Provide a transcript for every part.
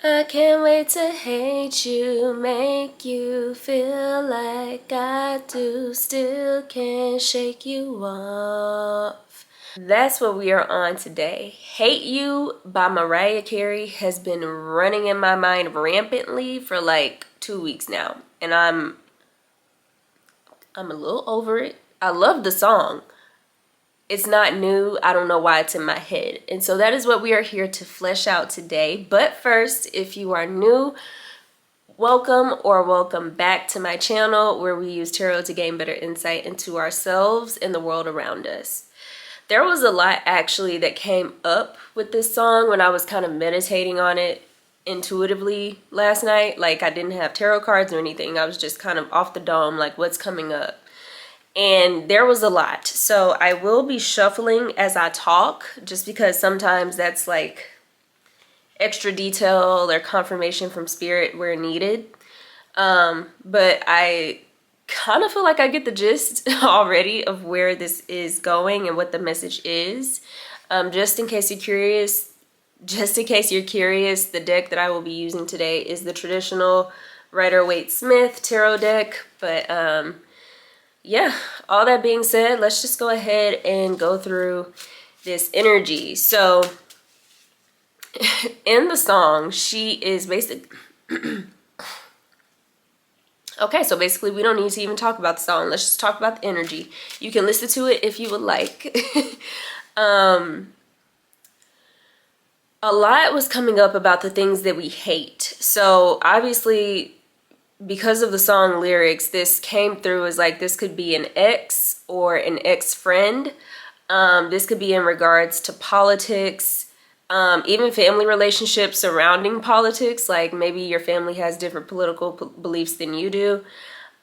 I can't wait to hate you, make you feel like I do, still can't shake you off. That's what we are on today. H.A.T.E.U by Mariah Carey has been running in my mind rampantly for like 2 weeks now, and I'm a little over it. I love the song. It's not new. I don't know why it's in my head. And so that is what we are here to flesh out today. But first, if you are new, welcome or welcome back to my channel where we use tarot to gain better insight into ourselves and the world around us. There was a lot actually that came up with this song when I was kind of meditating on it intuitively last night. Like, I didn't have tarot cards or anything. I was just kind of off the dome, like what's coming up. And there was a lot. So I will be shuffling as I talk, just because sometimes that's like extra detail or confirmation from spirit where needed. But I kind of feel like I get the gist already of where this is going and what the message is. Just in case you're curious, the deck that I will be using today is the traditional Rider-Waite-Smith tarot deck. But yeah, all that being said, let's just go ahead and go through this energy. So in the song, she is basically okay, so basically we don't need to even talk about the song. Let's just talk about the energy. You can listen to it if you would like. A lot was coming up about the things that we hate. So obviously, because of the song lyrics, this came through as like this could be an ex or an ex-friend. This could be in regards to politics, even family relationships surrounding politics. Like maybe your family has different political beliefs than you do.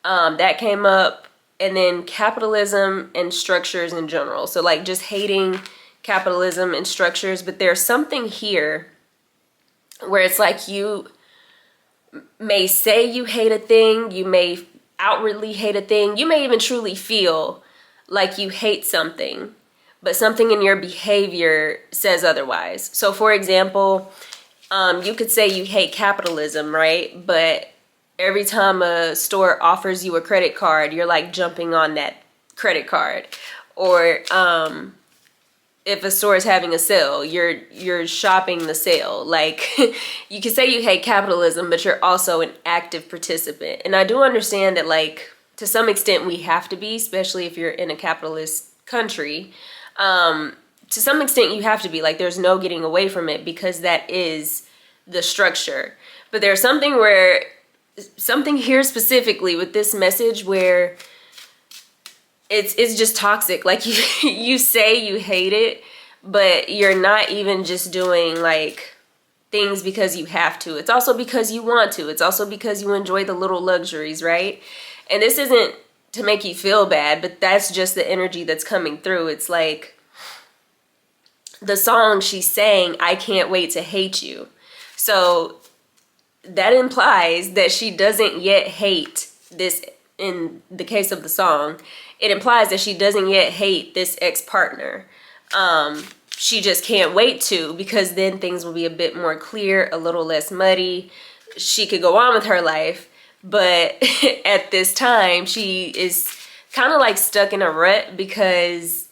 That came up. And then capitalism and structures in general. So like just hating capitalism and structures. But there's something here where it's like you may say you hate a thing, you may outwardly hate a thing, you may even truly feel like you hate something, but something in your behavior says otherwise. So for example, you could say you hate capitalism, right? But every time a store offers you a credit card, you're like jumping on that credit card. Or if a store is having a sale, you're shopping the sale. Like, you can say you hate capitalism, but you're also an active participant. And I do understand that, like, to some extent we have to be, especially if you're in a capitalist country. To some extent you have to be. Like, there's no getting away from it because that is the structure. But there's something here specifically with this message where it's just toxic. Like you say you hate it, but you're not even just doing like things because you have to. It's also because you want to. It's also because you enjoy the little luxuries, right? And this isn't to make you feel bad, but that's just the energy that's coming through. It's like the song she's saying, I can't wait to hate you. So that implies that she doesn't yet hate this. In the case of the song, it implies that she doesn't yet hate this ex-partner. She just can't wait to, because then things will be a bit more clear, a little less muddy. She could go on with her life, but at this time, she is kind of like stuck in a rut because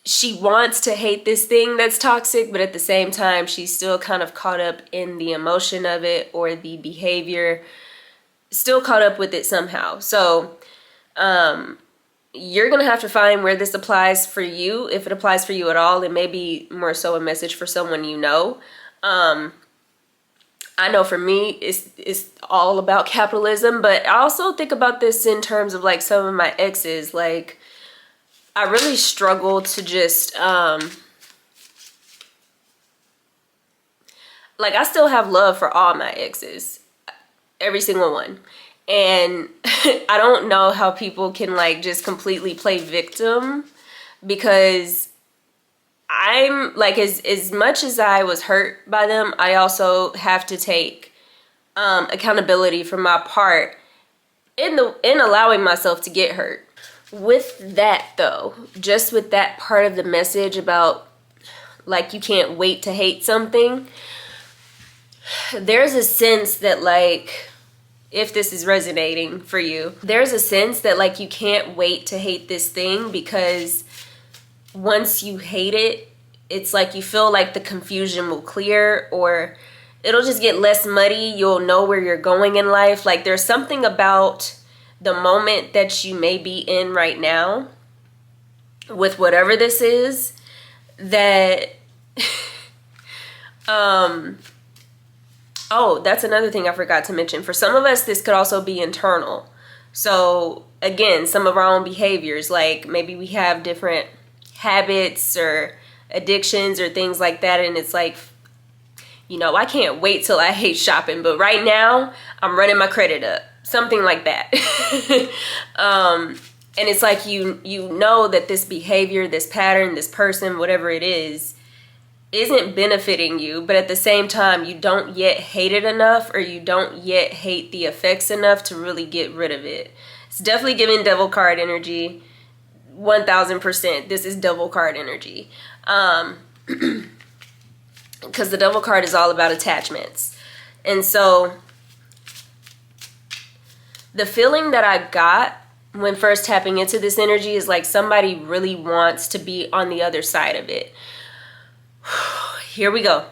she wants to hate this thing that's toxic, but at the same time, she's still kind of caught up in the emotion of it or the behavior, still caught up with it somehow. So you're gonna have to find where this applies for you, if it applies for you at all. It may be more so a message for someone you know. I know for me it's all about capitalism, but I also think about this in terms of like some of my exes. Like, I really struggle to just like, I still have love for all my exes, every single one. And I don't know how people can like just completely play victim, because I'm like, as much as I was hurt by them, I also have to take accountability for my part in allowing myself to get hurt. With that though, just with that part of the message about like you can't wait to hate something, there's a sense that, like, if this is resonating for you, there's a sense that, like, you can't wait to hate this thing, because once you hate it, it's like you feel like the confusion will clear, or it'll just get less muddy. You'll know where you're going in life. Like, there's something about the moment that you may be in right now with whatever this is that oh, that's another thing I forgot to mention. For some of us, this could also be internal. So again, some of our own behaviors, like maybe we have different habits or addictions or things like that, and it's like, you know, I can't wait till I hate shopping, but right now I'm running my credit up, something like that. And it's like you know that this behavior, this pattern, this person, whatever it is, isn't benefiting you, but at the same time you don't yet hate it enough, or you don't yet hate the effects enough to really get rid of it. It's definitely giving devil card energy. 1000%. This is devil card energy. Because the devil card is all about attachments. And so the feeling that I got when first tapping into this energy is like somebody really wants to be on the other side of it. Here we go.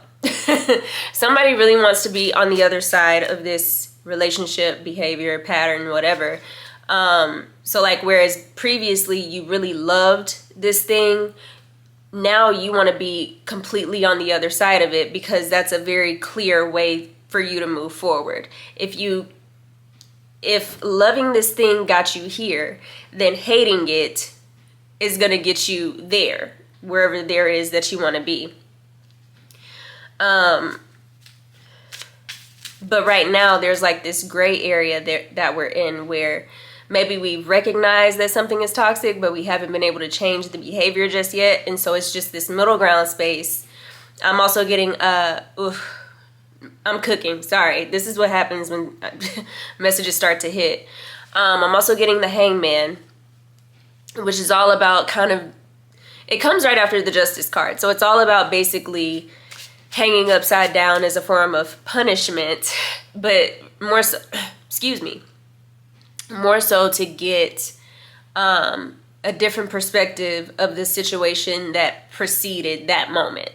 Somebody really wants to be on the other side of this relationship, behavior, pattern, whatever. So like, whereas previously you really loved this thing, now you want to be completely on the other side of it, because that's a very clear way for you to move forward. If loving this thing got you here, then hating it is going to get you there, wherever there is that you want to be. But right now there's like this gray area there that we're in, where maybe we've recognized that something is toxic, but we haven't been able to change the behavior just yet. And so it's just this middle ground space. I'm also getting, I'm cooking. Sorry. This is what happens when messages start to hit. I'm also getting the Hangman, which is all about it comes right after the Justice card. So it's all about basically hanging upside down as a form of punishment, but more so, more so to get a different perspective of the situation that preceded that moment.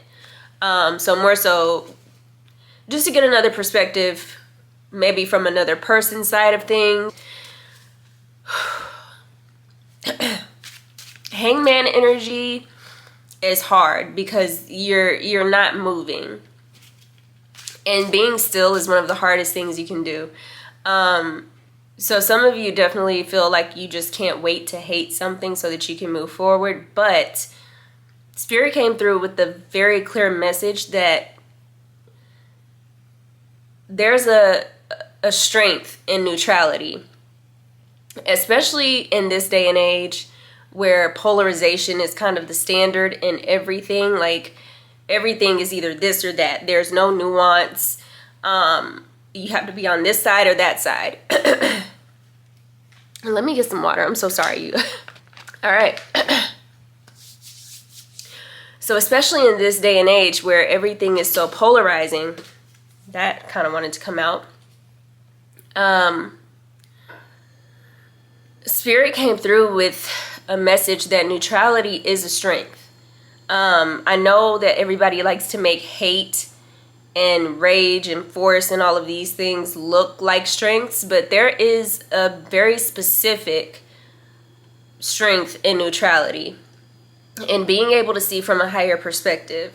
So more so just to get another perspective, maybe from another person's side of things. Hangman energy is hard because you're not moving, and being still is one of the hardest things you can do. So some of you definitely feel like you just can't wait to hate something so that you can move forward, but Spirit came through with the very clear message that there's a strength in neutrality, especially in this day and age where polarization is kind of the standard in everything. Like, everything is either this or that. There's no nuance. You have to be on this side or that side. Let me get some water. I'm so sorry, you. All right. So especially in this day and age where everything is so polarizing, that kind of wanted to come out. Spirit came through with a message that neutrality is a strength. I know that everybody likes to make hate and rage and force and all of these things look like strengths, but there is a very specific strength in neutrality and being able to see from a higher perspective.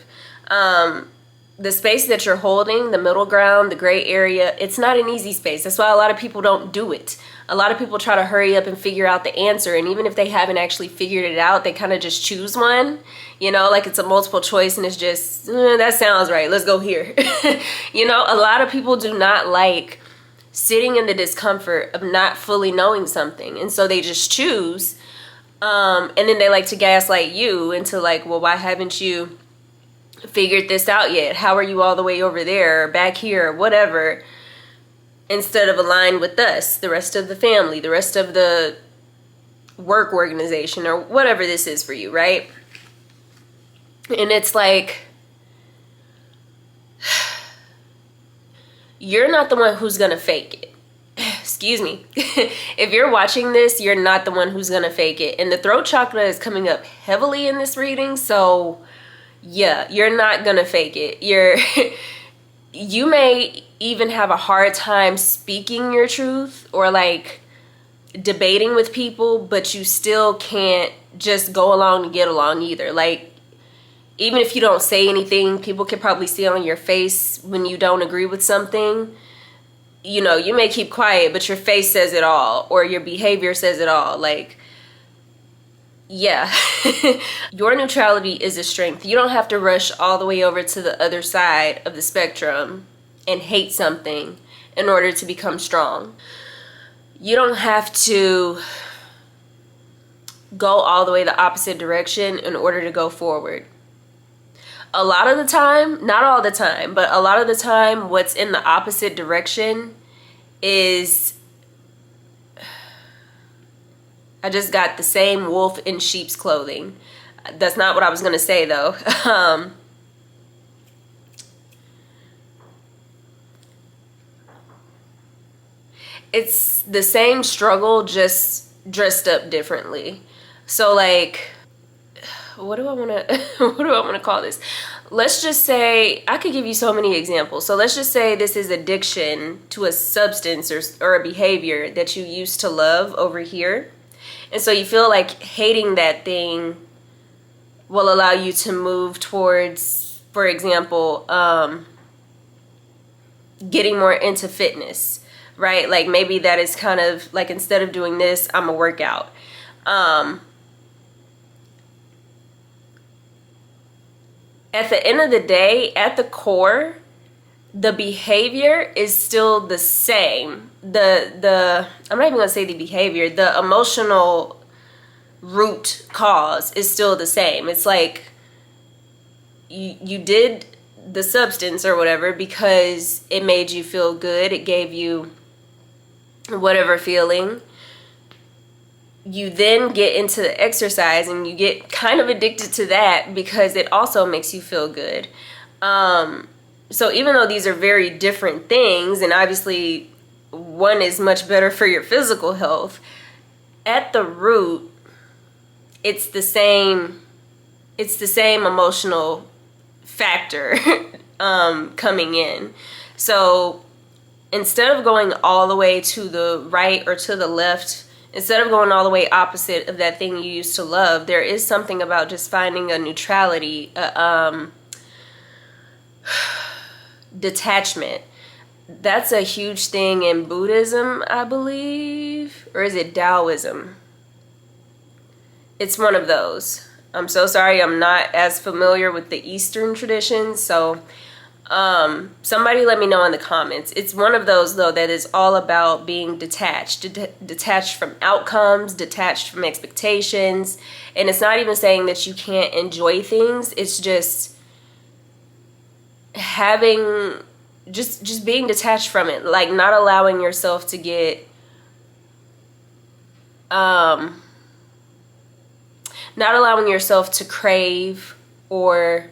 The space that you're holding, the middle ground, the gray area, it's not an easy space. That's why a lot of people don't do it. A lot of people try to hurry up and figure out the answer, and even if they haven't actually figured it out, they kind of just choose one, you know, like it's a multiple choice, and it's just, that sounds right, let's go here. You know, a lot of people do not like sitting in the discomfort of not fully knowing something, and so they just choose, and then they like to gaslight you into like, well, why haven't you figured this out yet? How are you all the way over there or back here or whatever, instead of aligned with us, the rest of the family, the rest of the work organization, or whatever this is for you, right? And it's like, you're not the one who's gonna fake it. Excuse me. If you're watching this, you're not the one who's gonna fake it. And the throat chakra is coming up heavily in this reading, so yeah, you're not gonna fake it. You may even have a hard time speaking your truth or like debating with people, but you still can't just go along to get along either. Like, even if you don't say anything, people can probably see on your face when you don't agree with something. You know, you may keep quiet, but your face says it all, or your behavior says it all. Like, yeah. Your neutrality is a strength. You don't have to rush all the way over to the other side of the spectrum and hate something in order to become strong. You don't have to go all the way the opposite direction in order to go forward. A lot of the time, not all the time, but a lot of the time, what's in the opposite direction is, I just got the same wolf in sheep's clothing. That's not what I was going to say, though. It's the same struggle, just dressed up differently. So, like, what do I want to call this? Let's just say, I could give you so many examples. So let's just say this is addiction to a substance or a behavior that you used to love over here. And so you feel like hating that thing will allow you to move towards, for example, getting more into fitness, right? Like, maybe that is kind of like, instead of doing this, I'm a workout. At the end of the day, at the core, the behavior is still the same. I'm not even gonna say the behavior, the emotional root cause is still the same. It's like you did the substance or whatever because it made you feel good. It gave you whatever feeling. You then get into the exercise and you get kind of addicted to that because it also makes you feel good. So even though these are very different things, and obviously one is much better for your physical health, at the root, it's the same emotional factor coming in. So instead of going all the way to the right or to the left, instead of going all the way opposite of that thing you used to love, there is something about just finding a neutrality, detachment. That's a huge thing in Buddhism, I believe. Or is it Taoism? It's one of those. I'm so sorry, I'm not as familiar with the Eastern traditions, so somebody let me know in the comments. It's one of those, though, that is all about being detached. Detached from outcomes, detached from expectations. And it's not even saying that you can't enjoy things. It's just having, just being detached from it. Like, not allowing yourself to get, not allowing yourself to crave or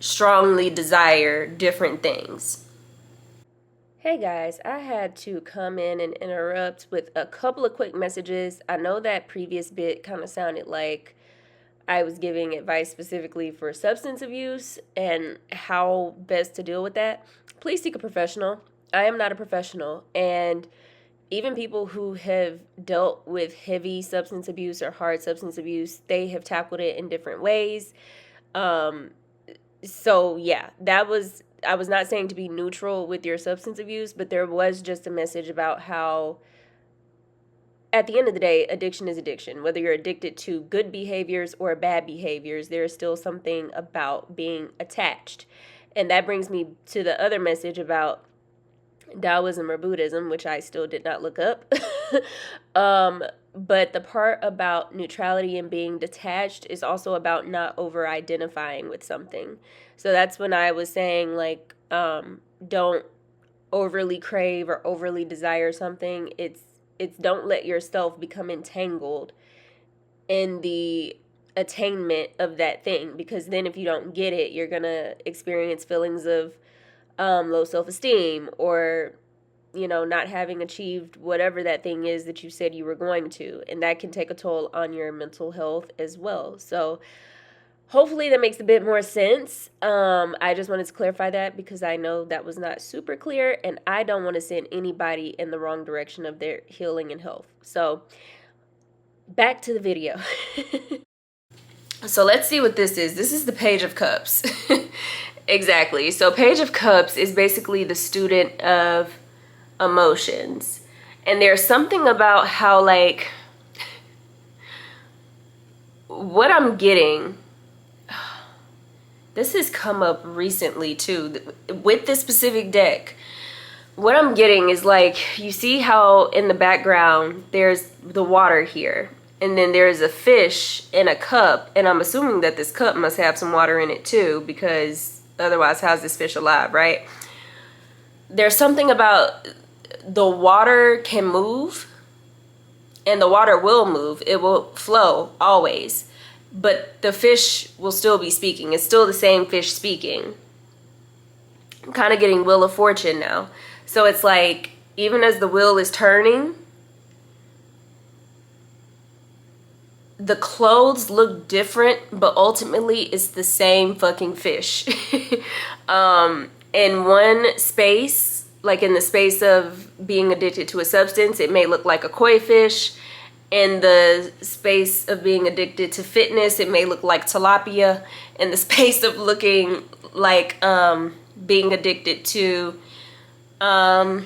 strongly desire different things. Hey guys, I had to come in and interrupt with a couple of quick messages. I know that previous bit kind of sounded like I was giving advice specifically for substance abuse and how best to deal with that. Please seek a professional. I am not a professional, and even people who have dealt with heavy substance abuse or hard substance abuse, they have tackled it in different ways. So yeah, I was not saying to be neutral with your substance abuse, but there was just a message about how at the end of the day, addiction is addiction. Whether you're addicted to good behaviors or bad behaviors, there is still something about being attached. And that brings me to the other message about Taoism or Buddhism, which I still did not look up. But the part about neutrality and being detached is also about not over-identifying with something. So that's when I was saying, like, don't overly crave or overly desire something. It's don't let yourself become entangled in the attainment of that thing, because then if you don't get it, you're gonna experience feelings of low self-esteem, or not having achieved whatever that thing is that you said you were going to, and that can take a toll on your mental health as well. So hopefully that makes a bit more sense. I just wanted to clarify that because I know that was not super clear, and I don't want to send anybody in the wrong direction of their healing and health. So back to the video. So let's see what this is. This is the Page of Cups. Exactly. So Page of Cups is basically the student of emotions. And there's something about how, like, what I'm getting, this has come up recently too with this specific deck. What I'm getting is, like, you see how in the background there's the water here, and then there's a fish in a cup, and I'm assuming that this cup must have some water in it too, because otherwise how's this fish alive, right? There's something about the water can move, and the water will move. It will flow always, but the fish will still be speaking. It's still the same fish speaking. I'm kind of getting Wheel of Fortune now. So it's like, even as the wheel is turning, the clothes look different, but ultimately it's the same fucking fish. In one space, like in the space of being addicted to a substance, it may look like a koi fish. In the space of being addicted to fitness, it may look like tilapia. In the space of looking like being addicted to, I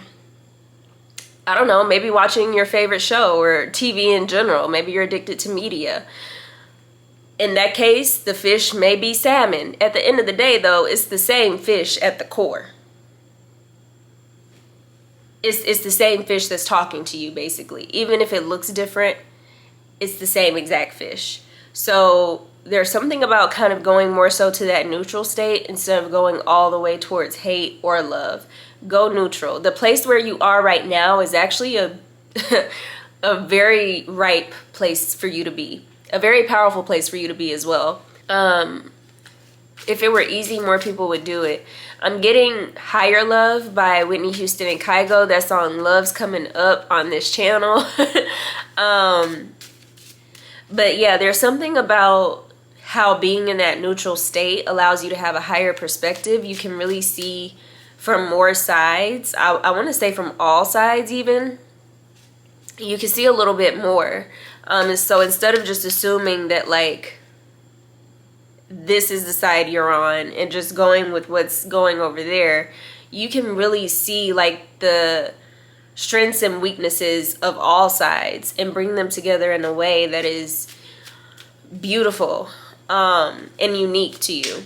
don't know, maybe watching your favorite show or TV in general. Maybe you're addicted to media. In that case, the fish may be salmon. At the end of the day, though, it's the same fish at the core. It's the same fish that's talking to you, basically. Even if it looks different, it's the same exact fish. So there's something about kind of going more so to that neutral state instead of going all the way towards hate or love. Go neutral. The place where you are right now is actually a very ripe place for you to be. A very powerful place for you to be as well. If it were easy, more people would do it. I'm getting Higher Love by Whitney Houston and Kygo. That song Love's coming up on this channel. But yeah, there's something about how being in that neutral state allows you to have a higher perspective. You can really see from more sides. I want to say from all sides even. You can see a little bit more. So instead of just assuming that, like, this is the side you're on and just going with what's going over there, you can really see, like, the strengths and weaknesses of all sides and bring them together in a way that is beautiful and unique to you.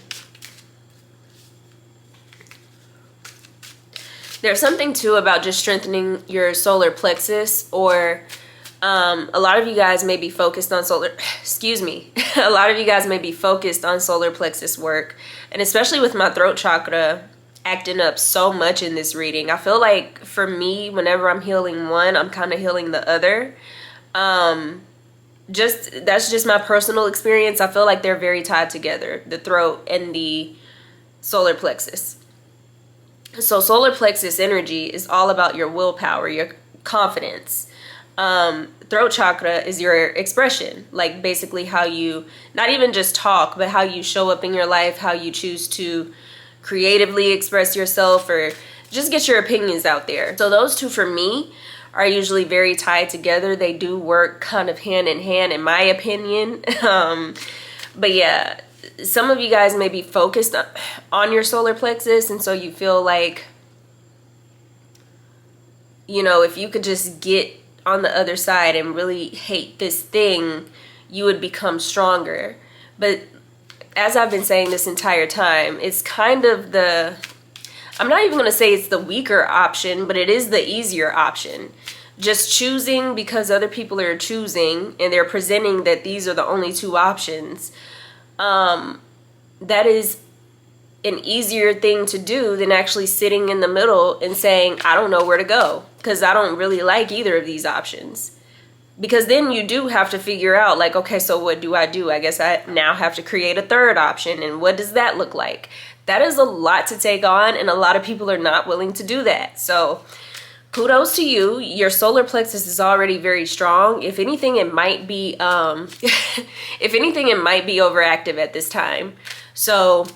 There's something too about just strengthening your solar plexus, or a lot of you guys may be focused on a lot of you guys may be focused on solar plexus work, and especially with my throat chakra acting up so much in this reading. I feel like for me, whenever I'm healing one, I'm kind of healing the other. That's just my personal experience. I feel like they're very tied together, the throat and the solar plexus. So solar plexus energy is all about your willpower, your confidence. Throat chakra is your expression, like basically how you not even just talk, but how you show up in your life, how you choose to creatively express yourself or just get your opinions out there. So those two for me are usually very tied together. They do work kind of hand in hand, in my opinion. But yeah, some of you guys may be focused on your solar plexus, and so you feel like, you know, if you could just get on the other side and really hate this thing, you would become stronger. But as I've been saying this entire time, it's kind of I'm not even going to say it's the weaker option, but it is the easier option. Just choosing because other people are choosing and they're presenting that these are the only two options. That is an easier thing to do than actually sitting in the middle and saying, I don't know where to go because I don't really like either of these options. Because then you do have to figure out, like, okay, so what do? I guess I now have to create a third option, and what does that look like? that is a lot to take on, and a lot of people are not willing to do that. So kudos to you. Your solar plexus is already very strong. If anything, it might be if anything, it might be overactive at this time. So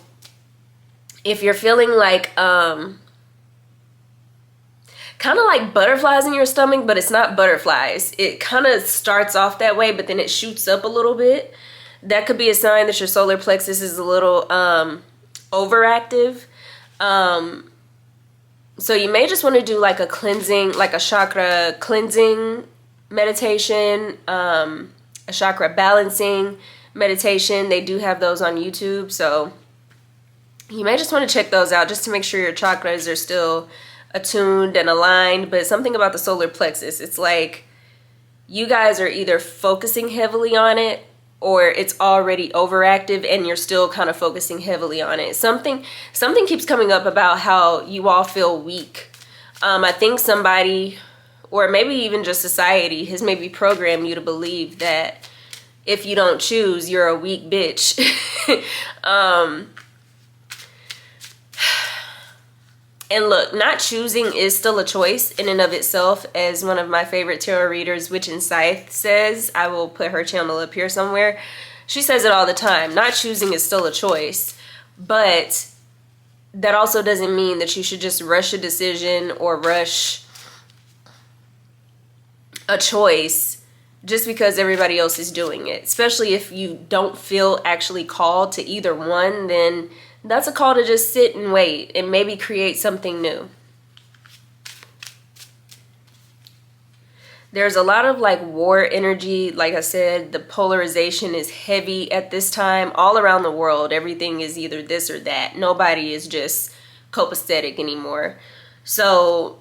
if you're feeling like kind of like butterflies in your stomach, but it's not butterflies. It kind of starts off that way, but then it shoots up a little bit. That could be a sign that your solar plexus is a little overactive. So you may just want to do like a cleansing, like a chakra cleansing meditation, a chakra balancing meditation. They do have those on YouTube. So you may just want to check those out just to make sure your chakras are still attuned and aligned. But something about the solar plexus, it's like you guys are either focusing heavily on it or it's already overactive and you're still kind of focusing heavily on it. Something keeps coming up about how you all feel weak. I think somebody, or maybe even just society, has maybe programmed you to believe that if you don't choose, you're a weak bitch. And look, not choosing is still a choice in and of itself, as one of my favorite tarot readers, Witch and Scythe, says. I will put her channel up here somewhere. She says it all the time. Not choosing is still a choice, but that also doesn't mean that you should just rush a decision or rush a choice just because everybody else is doing it. Especially if you don't feel actually called to either one, then that's a call to just sit and wait and maybe create something new. There's a lot of like war energy. Like I said, the polarization is heavy at this time all around the world. Everything is either this or that. Nobody is just copacetic anymore. So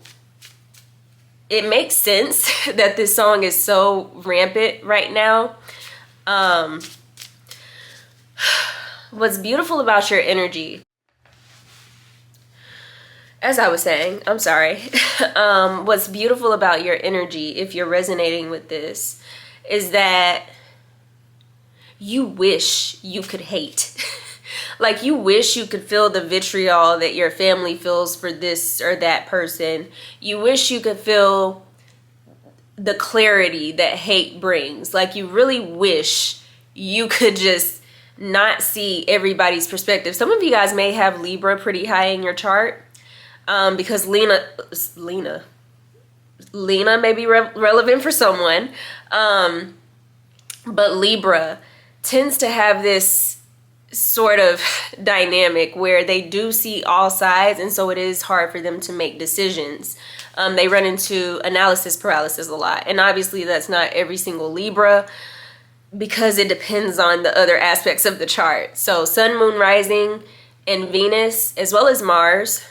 it makes sense that this song is so rampant right now. What's beautiful about your energy, as I was saying, I'm sorry. What's beautiful about your energy, if you're resonating with this, is that you wish you could hate. Like you wish you could feel the vitriol that your family feels for this or that person. You wish you could feel the clarity that hate brings. Like you really wish you could just not see everybody's perspective. Some of you guys may have Libra pretty high in your chart, because Lena may be relevant for someone, but Libra tends to have this sort of dynamic where they do see all sides, and so it is hard for them to make decisions. They run into analysis paralysis a lot, and obviously that's not every single Libra, because it depends on the other aspects of the chart. So Sun, Moon, Rising, and Venus, as well as Mars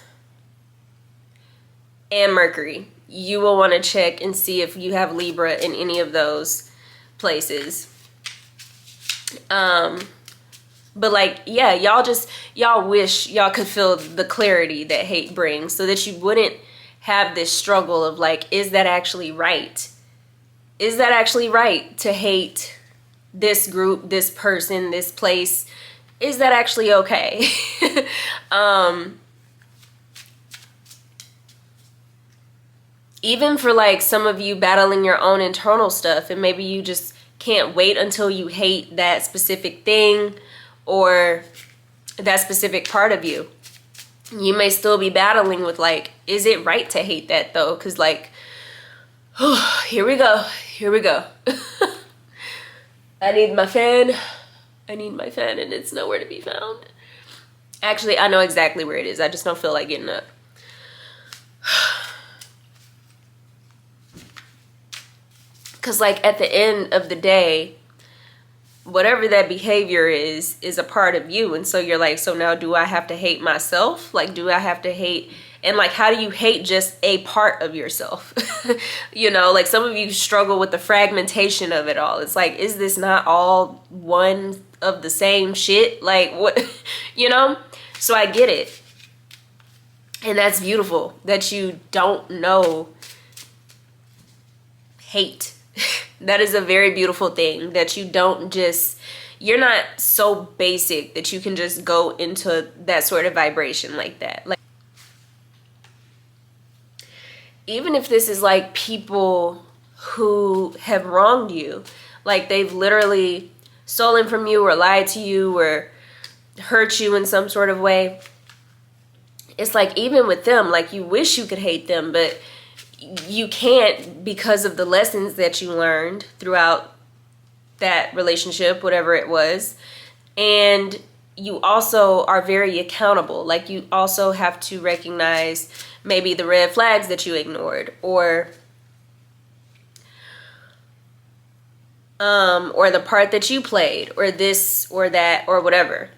and Mercury, you will want to check and see if you have Libra in any of those places. But like, yeah, y'all wish y'all could feel the clarity that hate brings, so that you wouldn't have this struggle of like, is that actually right? Is that actually right to hate this group, this person, this place? Is that actually okay? Even for like some of you battling your own internal stuff, and maybe you just can't wait until you hate that specific thing or that specific part of you. You may still be battling with like, is it right to hate that though? Because like, oh, here we go. I need my fan, and it's nowhere to be found. Actually, I know exactly where it is. I just don't feel like getting up. Because like at the end of the day, whatever that behavior is a part of you. And so you're like, so now do I have to hate myself? Like, do I have to hate? And like, how do you hate just a part of yourself? You know, like some of you struggle with the fragmentation of it all. It's like, is this not all one of the same shit? Like what, you know? So I get it. And that's beautiful that you don't know hate. That is a very beautiful thing, that you don't just, you're not so basic that you can just go into that sort of vibration like that. Like, even if this is like people who have wronged you, like they've literally stolen from you or lied to you or hurt you in some sort of way, it's like even with them, like you wish you could hate them, but you can't because of the lessons that you learned throughout that relationship, whatever it was. And you also are very accountable. Like you also have to recognize maybe the red flags that you ignored, or the part that you played, or this or that or whatever.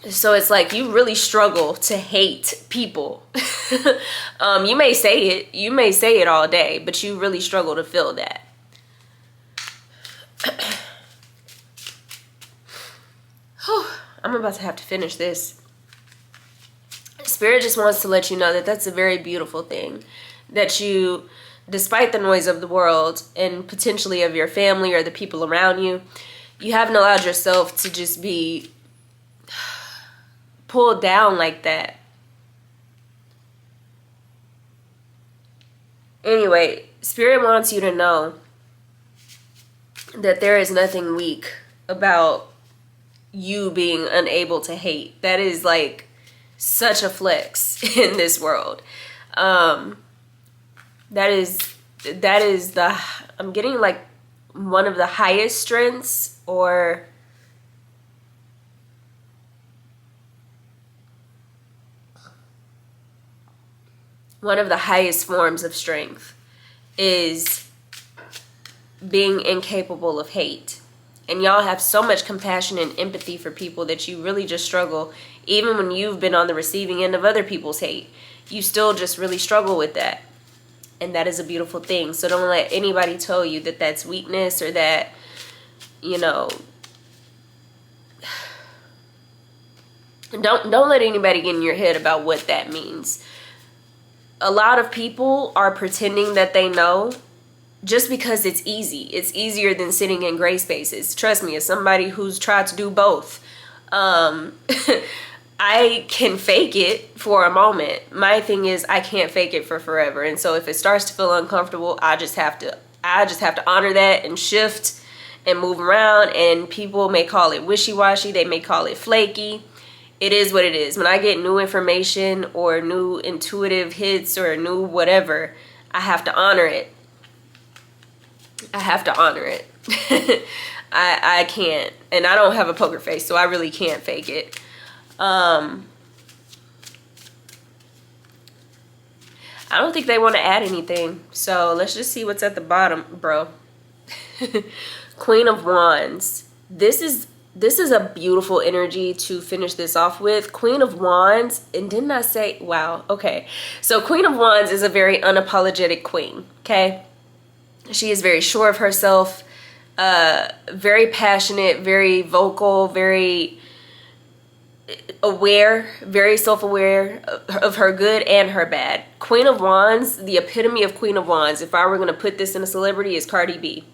So it's like you really struggle to hate people. You may say it all day, but you really struggle to feel that. I'm about to have to finish this. Spirit just wants to let you know that that's a very beautiful thing. That you, despite the noise of the world and potentially of your family or the people around you, you haven't allowed yourself to just be pulled down like that. Anyway, Spirit wants you to know that there is nothing weak about you being unable to hate. That is like such a flex in this world. That is the, I'm getting like one of the highest strengths, or one of the highest forms of strength is being incapable of hate. And y'all have so much compassion and empathy for people that you really just struggle. Even when you've been on the receiving end of other people's hate, you still just really struggle with that. And that is a beautiful thing. So don't let anybody tell you that that's weakness, or that, you know, don't let anybody get in your head about what that means. A lot of people are pretending that they know just because it's easy. It's easier than sitting in gray spaces. Trust me, as somebody who's tried to do both, I can fake it for a moment. My thing is I can't fake it for forever. And so if it starts to feel uncomfortable, I just have to honor that and shift and move around. And people may call it wishy-washy. They may call it flaky. It is what it is. When I get new information or new intuitive hits or new whatever, I have to honor it. I have to honor it. I can't. And I don't have a poker face, so I really can't fake it. I don't think they want to add anything. So let's just see what's at the bottom, bro. Queen of Wands. This is a beautiful energy to finish this off with. Queen of Wands, and didn't I say, wow, okay. So Queen of Wands is a very unapologetic queen, okay? She is very sure of herself, very passionate, very vocal, very aware, very self-aware of her good and her bad. Queen of Wands, the epitome of Queen of Wands, if I were going to put this in a celebrity, is Cardi B.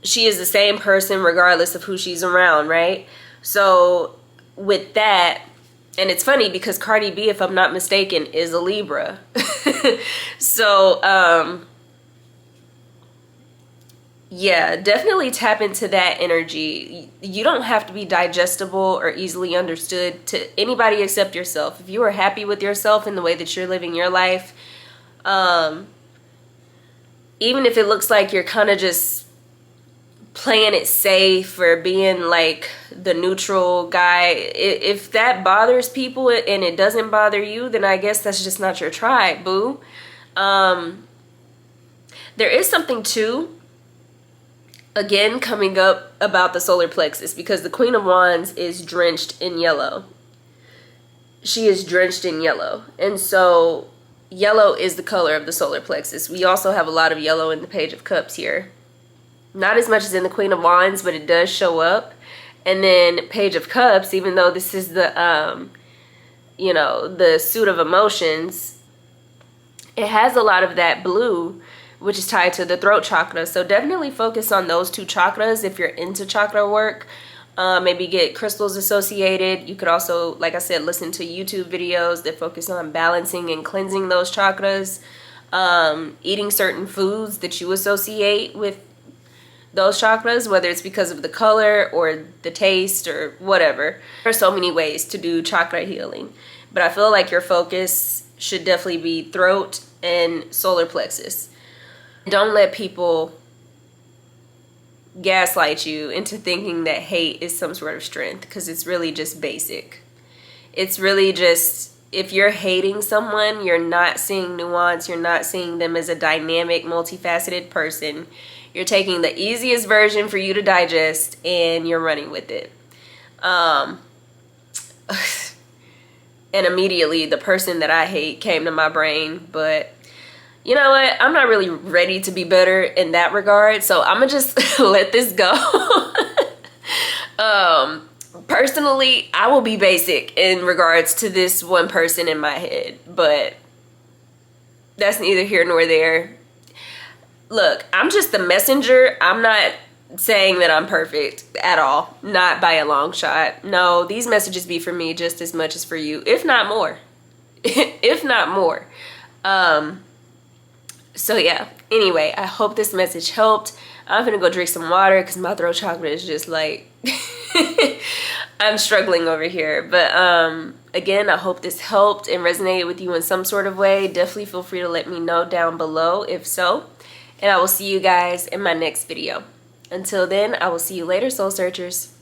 She is the same person regardless of who she's around, right? So with that, and it's funny because Cardi B, if I'm not mistaken, is a Libra. So, yeah, definitely tap into that energy. You don't have to be digestible or easily understood to anybody except yourself. If you are happy with yourself and the way that you're living your life, even if it looks like you're kind of just playing it safe or being like the neutral guy, if that bothers people and it doesn't bother you, then I guess that's just not your tribe, boo. There is something too, again, coming up about the solar plexus, because the Queen of Wands is drenched in yellow. She is drenched in yellow. And so yellow is the color of the solar plexus. We also have a lot of yellow in the Page of Cups here. Not as much as in the Queen of Wands, but it does show up. And then Page of Cups, even though this is the, you know, the suit of emotions, it has a lot of that blue, which is tied to the throat chakra. So definitely focus on those two chakras if you're into chakra work. Maybe get crystals associated. You could also, like I said, listen to YouTube videos that focus on balancing and cleansing those chakras. Eating certain foods that you associate with those chakras, whether it's because of the color or the taste or whatever. There are so many ways to do chakra healing, but I feel like your focus should definitely be throat and solar plexus. Don't let people gaslight you into thinking that hate is some sort of strength, because it's really just basic. It's really just, if you're hating someone, you're not seeing nuance, you're not seeing them as a dynamic, multifaceted person. You're taking the easiest version for you to digest and you're running with it. And immediately the person that I hate came to my brain, but you know what? I'm not really ready to be better in that regard, so I'm gonna just let this go. Personally, I will be basic in regards to this one person in my head, but that's neither here nor there. Look, I'm just the messenger. I'm not saying that I'm perfect at all, not by a long shot. No, these messages be for me just as much as for you, if not more. If not more. So yeah, anyway, I hope this message helped. I'm gonna go drink some water because my throat chakra is just like I'm struggling over here. But again, I hope this helped and resonated with you in some sort of way. Definitely feel free to let me know down below if so. And I will see you guys in my next video. Until then, I will see you later, soul searchers.